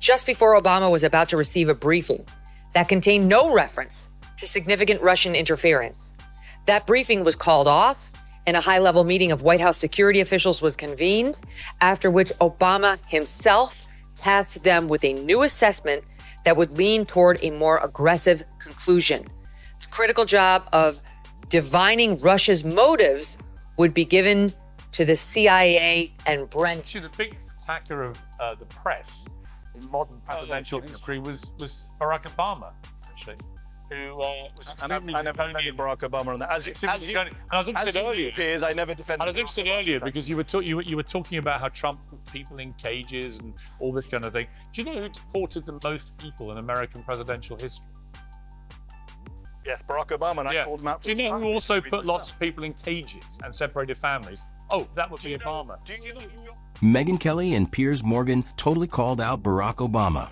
just before Obama was about to receive a briefing that contained no reference to significant Russian interference. That briefing was called off, and a high-level meeting of White House security officials was convened, after which Obama himself tasked them with a new assessment that would lean toward a more aggressive conclusion. The critical job of divining Russia's motives would be given to the CIA and Brent. See, the big attacker of the press in modern presidential history was Barack Obama, actually, who was I never defended Barack Obama on that. As you interested earlier, Piers, I never defended. I was interested earlier because you were talking about how Trump put people in cages and all this kind of thing. Do you know who deported the most people in American presidential history? Yes, Barack Obama, and I called him out. Do you know who also put lots of people in cages and separated families? Oh, that would be Obama. Megyn Kelly and Piers Morgan totally called out Barack Obama.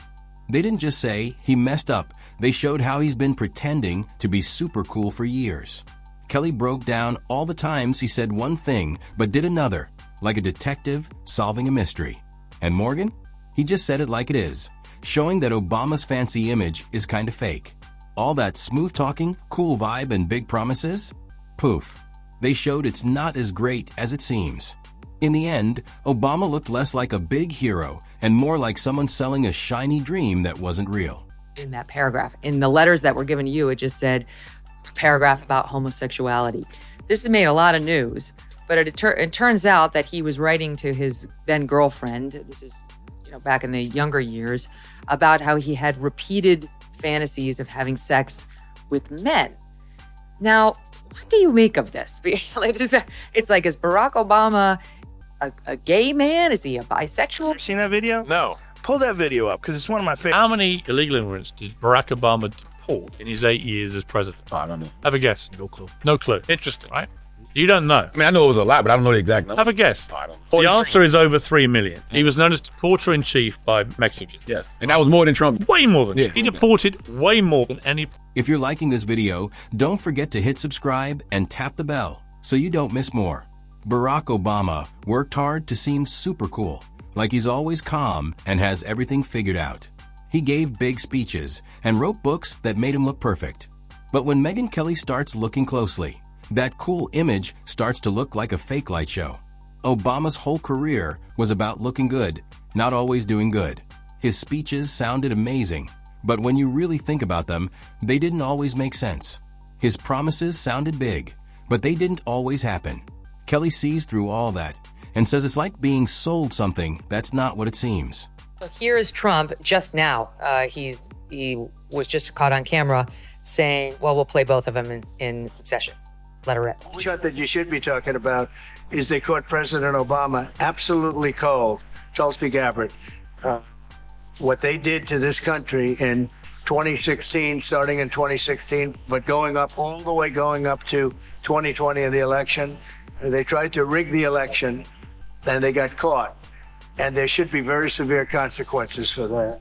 They didn't just say he messed up, they showed how he's been pretending to be super cool for years. Kelly broke down all the times he said one thing but did another, like a detective solving a mystery. And Morgan? He just said it like it is, showing that Obama's fancy image is kind of fake. All that smooth talking, cool vibe, and big promises? Poof. They showed it's not as great as it seems. In the end, Obama looked less like a big hero and more like someone selling a shiny dream that wasn't real. In that paragraph, in the letters that were given to you, it just said paragraph about homosexuality. This has made a lot of news, but it turns out that he was writing to his then girlfriend, this is back in the younger years, about how he had repeated fantasies of having sex with men. Now, what do you make of this? It's like, is Barack Obama a gay man? Is he a bisexual? Have you seen that video? No. Pull that video up, because it's one of my favorites. How many illegal immigrants did Barack Obama deport in his 8 years as president? I don't know. Have a guess. No clue. No clue. Interesting, right? You don't know. I mean, I know it was a lot, but I don't know the exact number. Have a guess. I don't know. The answer is over 3 million. He was known as deporter-in-chief by Mexicans. Yes, and that was more than Trump. Way more than. Yeah. He deported way more than any. If you're liking this video, don't forget to hit subscribe and tap the bell so you don't miss more. Barack Obama worked hard to seem super cool, like he's always calm and has everything figured out. He gave big speeches and wrote books that made him look perfect. But when Megyn Kelly starts looking closely, that cool image starts to look like a fake light show. Obama's whole career was about looking good, not always doing good. His speeches sounded amazing, but when you really think about them, they didn't always make sense. His promises sounded big, but they didn't always happen. Kelly sees through all that and says it's like being sold something that's not what it seems. So here is Trump just now. He was just caught on camera saying, well, we'll play both of them in succession. Let her rip. The shot that you should be talking about is they caught President Obama absolutely cold. Tulsi Gabbard. What they did to this country in 2016, starting in 2016, but going up all the way going up to 2020 in the election. They tried to rig the election, and they got caught. And there should be very severe consequences for that.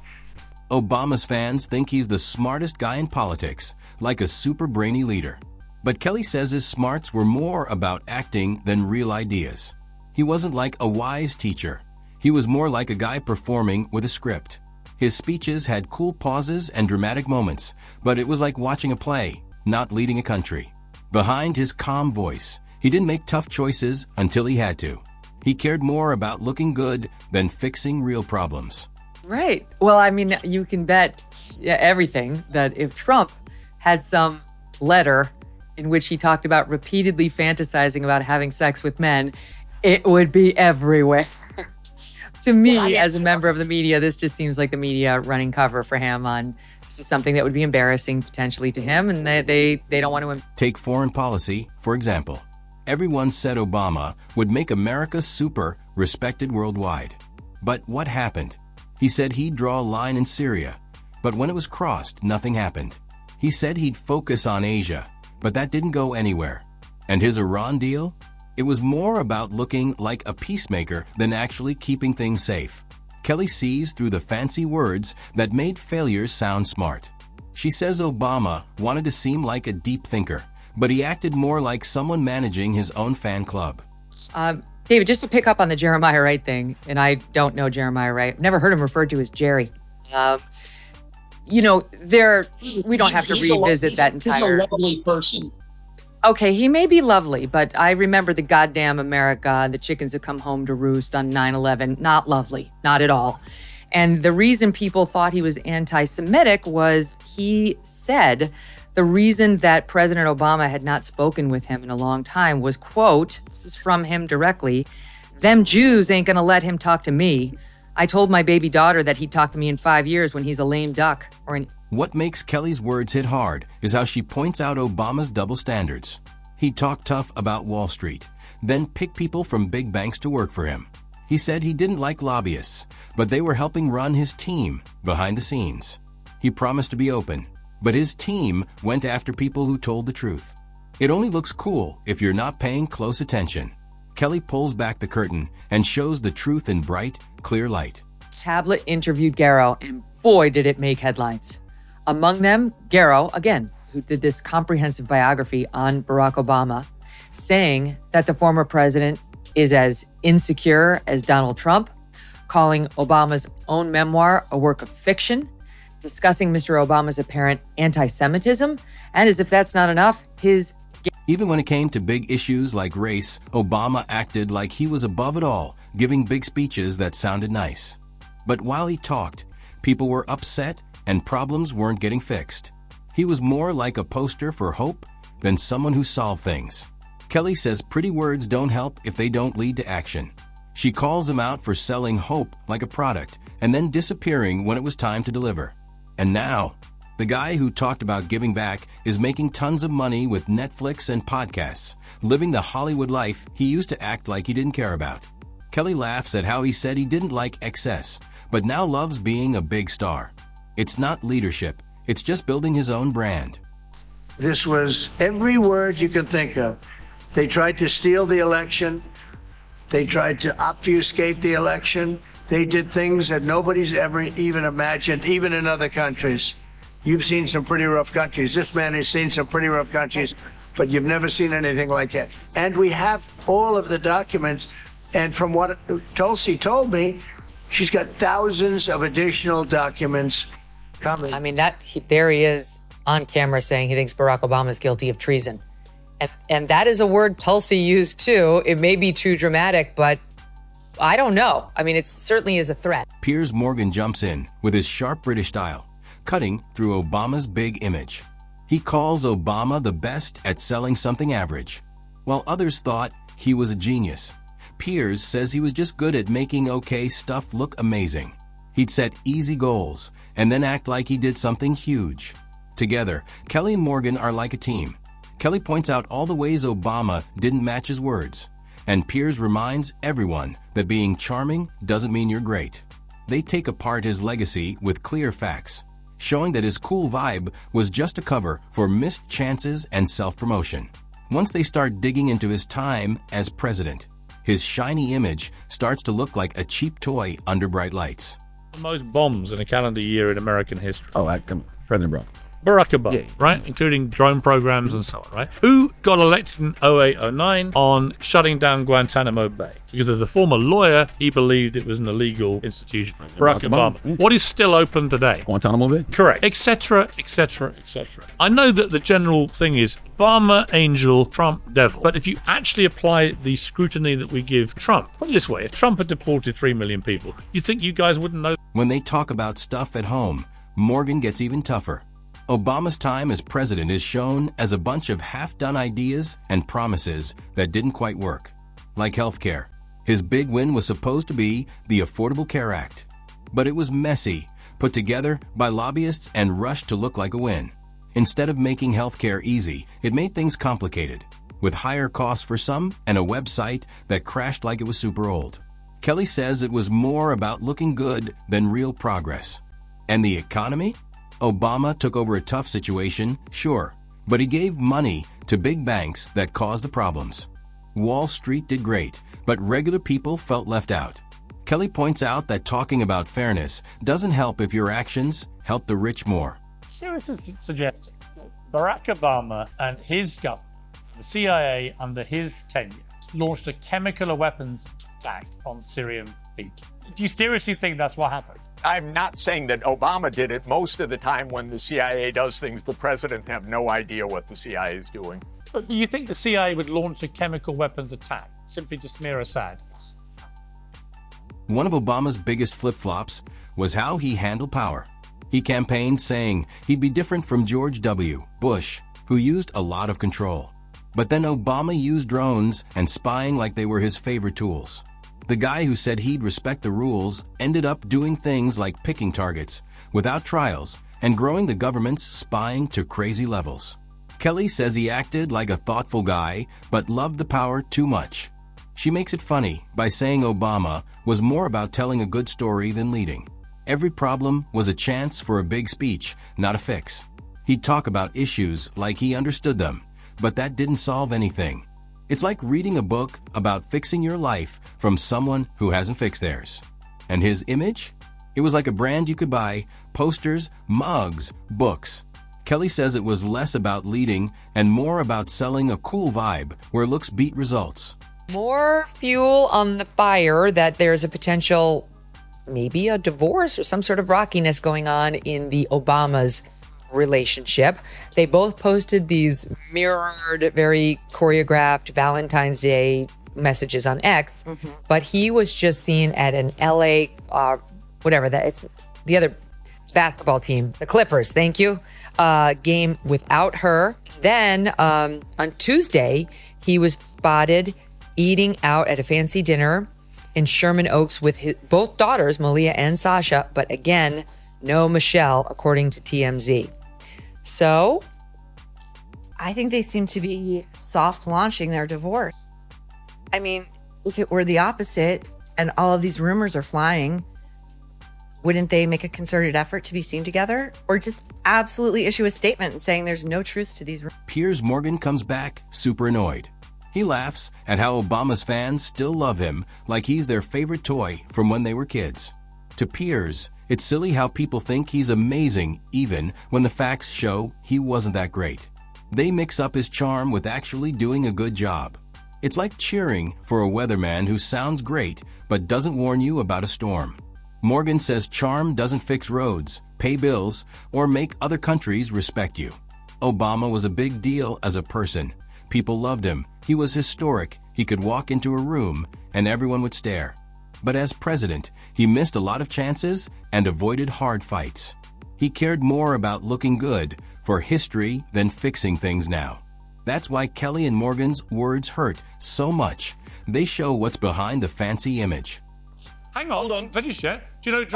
Obama's fans think he's the smartest guy in politics, like a super brainy leader. But Kelly says his smarts were more about acting than real ideas. He wasn't like a wise teacher. He was more like a guy performing with a script. His speeches had cool pauses and dramatic moments, but it was like watching a play, not leading a country. Behind his calm voice, he didn't make tough choices until he had to. He cared more about looking good than fixing real problems. Right. Well, I mean, you can bet everything that if Trump had some letter in which he talked about repeatedly fantasizing about having sex with men, it would be everywhere. To me, as a member of the media, this just seems like the media running cover for him on something that would be embarrassing potentially to him, and they don't want to. Take foreign policy, for example. Everyone said Obama would make America super respected worldwide. But what happened? He said he'd draw a line in Syria, but when it was crossed, nothing happened. He said he'd focus on Asia, but that didn't go anywhere. And his Iran deal? It was more about looking like a peacemaker than actually keeping things safe. Kelly sees through the fancy words that made failures sound smart. She says Obama wanted to seem like a deep thinker, but he acted more like someone managing his own fan club. David, just to pick up on the Jeremiah Wright thing, and I don't know Jeremiah Wright. I've never heard him referred to as Jerry. You know, we don't have to revisit that entire. He's a lovely person. Okay, he may be lovely, but I remember the goddamn America, the chickens that come home to roost on 9/11. Not lovely, not at all. And the reason people thought he was anti-Semitic was he said the reason that President Obama had not spoken with him in a long time was, quote, this is from him directly, "Them Jews ain't gonna let him talk to me. I told my baby daughter that he'd talk to me in 5 years when he's a lame duck or an..." What makes Kelly's words hit hard is how she points out Obama's double standards. He talked tough about Wall Street, then picked people from big banks to work for him. He said he didn't like lobbyists, but they were helping run his team behind the scenes. He promised to be open, but his team went after people who told the truth. It only looks cool if you're not paying close attention. Kelly pulls back the curtain and shows the truth in bright, clear light. Tablet interviewed Garrow, and boy, did it make headlines. Among them, Garrow, again, who did this comprehensive biography on Barack Obama, saying that the former president is as insecure as Donald Trump, calling Obama's own memoir a work of fiction, discussing Mr. Obama's apparent anti-Semitism, and as if that's not enough, Even when it came to big issues like race, Obama acted like he was above it all, giving big speeches that sounded nice. But while he talked, people were upset and problems weren't getting fixed. He was more like a poster for hope than someone who solved things. Kelly says pretty words don't help if they don't lead to action. She calls him out for selling hope like a product and then disappearing when it was time to deliver. And now, the guy who talked about giving back is making tons of money with Netflix and podcasts, living the Hollywood life he used to act like he didn't care about. Kelly laughs at how he said he didn't like excess, but now loves being a big star. It's not leadership, it's just building his own brand. This was every word you can think of. They tried to steal the election. They tried to obfuscate the election. They did things that nobody's ever even imagined, even in other countries. You've seen some pretty rough countries. This man has seen some pretty rough countries, but you've never seen anything like that. And we have all of the documents. And from what Tulsi told me, she's got thousands of additional documents coming. I mean, there he is on camera saying he thinks Barack Obama is guilty of treason. And that is a word Tulsi used too. It may be too dramatic, but I don't know. I mean, it certainly is a threat. Piers Morgan jumps in with his sharp British style, cutting through Obama's big image. He calls Obama the best at selling something average, while others thought he was a genius. Piers says he was just good at making okay stuff look amazing. He'd set easy goals and then act like he did something huge. Together, Kelly and Morgan are like a team. Kelly points out all the ways Obama didn't match his words, and Piers reminds everyone that being charming doesn't mean you're great. They take apart his legacy with clear facts, showing that his cool vibe was just a cover for missed chances and self-promotion. Once they start digging into his time as president, his shiny image starts to look like a cheap toy under bright lights. The most bombs in a calendar year in American history. Oh, President Barack Obama, Yeah. right? Including drone programs and so on, right? Who got elected in 08-09 on shutting down Guantanamo Bay? Because as a former lawyer, he believed it was an illegal institution. Barack Obama. What is still open today? Guantanamo Bay. Correct. Etc., etc., etc. I know that the general thing is Obama, angel, Trump, devil. But if you actually apply the scrutiny that we give Trump, put it this way, if Trump had deported 3 million people, you think you guys wouldn't know? When they talk about stuff at home, Morgan gets even tougher. Obama's time as president is shown as a bunch of half-done ideas and promises that didn't quite work. Like healthcare, his big win was supposed to be the Affordable Care Act. But it was messy, put together by lobbyists and rushed to look like a win. Instead of making healthcare easy, it made things complicated, with higher costs for some and a website that crashed like it was super old. Kelly says it was more about looking good than real progress. And the economy? Obama took over a tough situation, sure, but he gave money to big banks that caused the problems. Wall Street did great, but regular people felt left out. Kelly points out that talking about fairness doesn't help if your actions help the rich more. Seriously suggesting that Barack Obama and his government, the CIA under his tenure, launched a chemical weapons attack on Syrian people. Do you seriously think that's what happened? I'm not saying that Obama did it. Most of the time when the CIA does things, the president have no idea what the CIA is doing. But do you think the CIA would launch a chemical weapons attack simply to smear Assad? One of Obama's biggest flip-flops was how he handled power. He campaigned saying he'd be different from George W. Bush, who used a lot of control. But then Obama used drones and spying like they were his favorite tools. The guy who said he'd respect the rules ended up doing things like picking targets without trials and growing the government's spying to crazy levels. Kelly says he acted like a thoughtful guy but loved the power too much. She makes it funny by saying Obama was more about telling a good story than leading. Every problem was a chance for a big speech, not a fix. He'd talk about issues like he understood them, but that didn't solve anything. It's like reading a book about fixing your life from someone who hasn't fixed theirs. And his image? It was like a brand you could buy, posters, mugs, books. Kelly says it was less about leading and more about selling a cool vibe where looks beat results. More fuel on the fire that there's a potential, maybe a divorce or some sort of rockiness going on in the Obamas' relationship. They both posted these mirrored, very choreographed Valentine's Day messages on X, but he was just seen at an LA, it's the other basketball team, the Clippers, thank you, game without her. Then on Tuesday, he was spotted eating out at a fancy dinner in Sherman Oaks with his both daughters, Malia and Sasha, but again, no Michelle, according to TMZ. So, I think they seem to be soft launching their divorce. I mean, if it were the opposite and all of these rumors are flying, wouldn't they make a concerted effort to be seen together? Or just absolutely issue a statement saying there's no truth to these rumors? Piers Morgan comes back super annoyed. He laughs at how Obama's fans still love him like he's their favorite toy from when they were kids. To Piers, it's silly how people think he's amazing even when the facts show he wasn't that great. They mix up his charm with actually doing a good job. It's like cheering for a weatherman who sounds great but doesn't warn you about a storm. Morgan says charm doesn't fix roads, pay bills, or make other countries respect you. Obama was a big deal as a person. People loved him. He was historic. He could walk into a room and everyone would stare. But as president, he missed a lot of chances and avoided hard fights. He cared more about looking good for history than fixing things now. That's why Kelly and Morgan's words hurt so much. They show what's behind the fancy image. Hang on, hold on, finish yet. Do you know who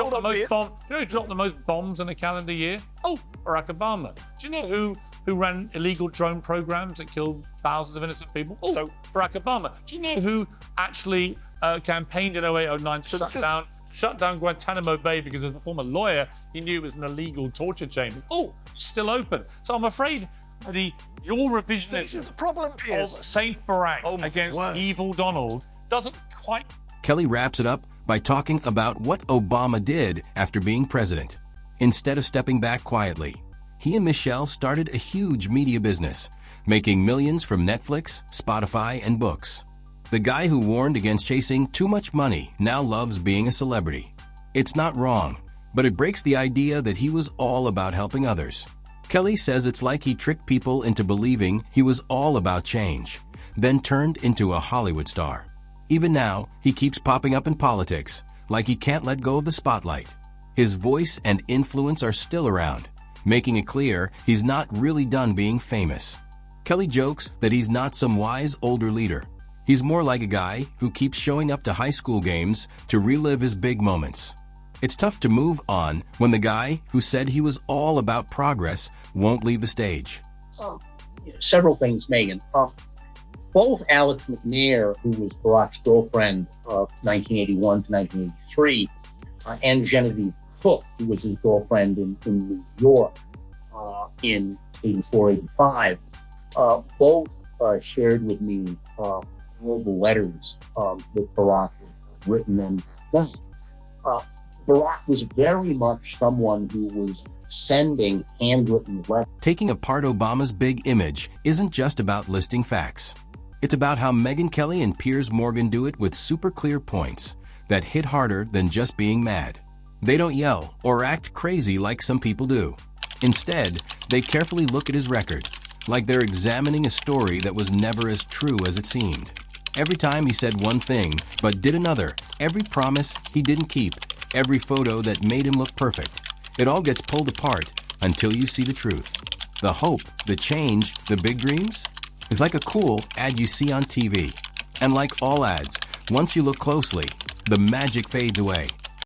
dropped the most bombs in a calendar year? Oh, Barack Obama. Do you know who ran illegal drone programs that killed thousands of innocent people? Oh, so Barack Obama. Do you know who actually campaigned in 08-09 to shut down Guantanamo Bay because as a former lawyer, he knew it was an illegal torture chamber? Oh, still open. So I'm afraid that your revisionism of Saint Barack against evil Donald doesn't quite... Kelly wraps it up by talking about what Obama did after being president. Instead of stepping back quietly, he and Michelle started a huge media business, making millions from Netflix, Spotify, and books. The guy who warned against chasing too much money now loves being a celebrity. It's not wrong, but it breaks the idea that he was all about helping others. Kelly says it's like he tricked people into believing he was all about change, then turned into a Hollywood star. Even now, he keeps popping up in politics, like he can't let go of the spotlight. His voice and influence are still around, making it clear he's not really done being famous. Kelly jokes that he's not some wise older leader. He's more like a guy who keeps showing up to high school games to relive his big moments. It's tough to move on when the guy who said he was all about progress won't leave the stage. Several things, Megyn. Both Alex McNair, who was Barack's girlfriend of 1981 to 1983, and Genevieve Cook, who was his girlfriend in New York in 84, 85, both shared with me all the letters that Barack had written and done. Barack was very much someone who was sending handwritten letters. Taking apart Obama's big image isn't just about listing facts. It's about how Megyn Kelly and Piers Morgan do it with super clear points that hit harder than just being mad. They don't yell or act crazy like some people do. Instead, they carefully look at his record, like they're examining a story that was never as true as it seemed. Every time he said one thing, but did another, every promise he didn't keep, every photo that made him look perfect, it all gets pulled apart until you see the truth. The hope, the change, the big dreams? Is like a cool ad you see on TV. And like all ads, once you look closely, the magic fades away.